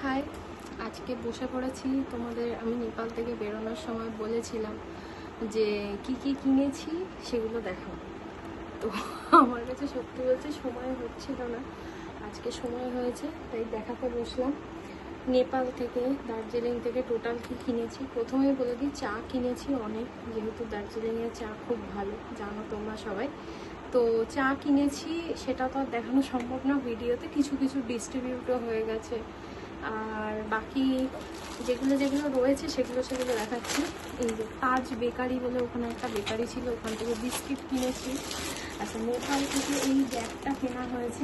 High, আজকে বসে পড়েছি। তোমাদের আমি নেপাল থেকে বেরোনোর সময় বলেছিলাম যে কি কি কিনেছি সেগুলো দেখাবো। তো আমার কাছে সত্যি বলতে সময় হচ্ছিল না, আজকে সময় হয়েছে তাই দেখাতে বসলাম। নেপাল থেকে দার্জিলিং থেকে টোটাল কি কিনেছি প্রথমেই বলে দিই। চা কিনেছি অনেক, যেহেতু দার্জিলিংয়ের চা খুব ভালো, জানো তোমরা সবাই। তো চা কিনেছি, সেটা তো আর দেখানো সম্ভব না ভিডিওতে, কিছু কিছু ডিস্ট্রিবিউটও হয়ে গেছে। আর বাকি যেগুলো যেগুলো রয়েছে সেগুলো দেখাচ্ছি। এই যে তাজ বেকারি বলে ওখানে একটা বেকারি ছিল, ওখান থেকে বিস্কিট কিনেছি। আচ্ছা, নেপাল থেকে এই ব্যাগটা কেনা হয়েছে।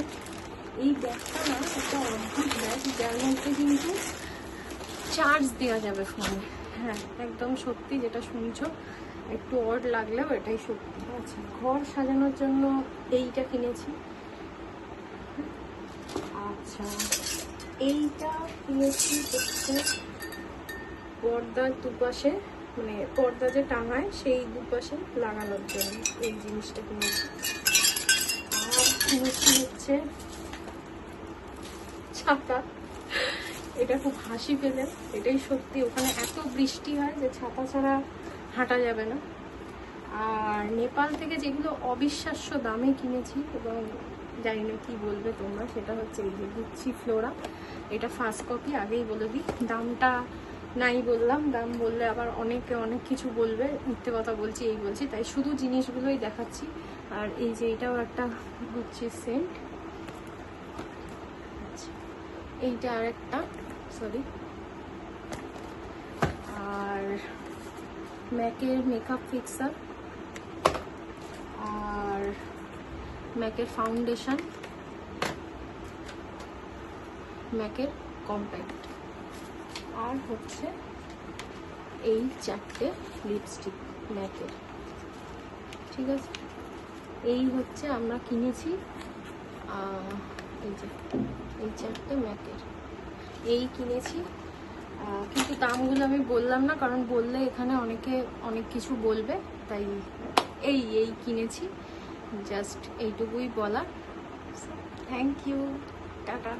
এই ব্যাগটা না একটা অদ্ভুত ব্যাগ, যার মধ্যে কিন্তু চার্জ দেওয়া যাবে ফোনে। হ্যাঁ, একদম সত্যি যেটা শুনছো, একটু অড লাগলেও এটাই সত্যি। আচ্ছা, ঘর সাজানোর জন্য এইটা কিনেছি। আচ্ছা, এইটা কিনেছি হচ্ছে পর্দার দুপাশে, মানে পর্দা যে টাঙায় সেই দুপাশে লাগানোর জন্য এই জিনিসটা কিনেছি। আর কিনেছি হচ্ছে ছাতা। এটা খুব হাসি পেলেন, এটাই সত্যি। ওখানে এত বৃষ্টি হয় যে ছাতা ছাড়া হাঁটা যাবে না। আর নেপাল থেকে যেগুলো অবিশ্বাস্য দামে কিনেছি, এবং জানি না কি বলবে তোমরা, সেটা হচ্ছে এই যে গুচ্ছি ফ্লোরা। এটা ফার্স্ট কপি, আগেই বলে দিই। দামটা নাই বললাম, দাম বললে আবার অনেকে অনেক কিছু বলবে, মিথ্যে কথা বলছি এই বলছি, তাই শুধু জিনিসগুলোই দেখাচ্ছি। আর এই যে এটাও একটা গুচ্ছি সেন্ট। আচ্ছা, এইটা আর একটা, সরি। আর ম্যাকের মেকআপ ফিক্সার, আর ম্যাকের ফাউন্ডেশন, ম্যাকের কম্প্যাক্ট, আর হচ্ছে এই চারটে লিপস্টিক ম্যাকের। ঠিক আছে, এই হচ্ছে আমরা কিনেছি। এই যে এই চারটে ম্যাকের এই কিনেছি। কিন্তু দামগুলো আমি বললাম না, কারণ বললে এখানে অনেকে অনেক কিছু বলবে, তাই এই কিনেছি। জাস্ট এইটুকুই বলা। Thank you, tata.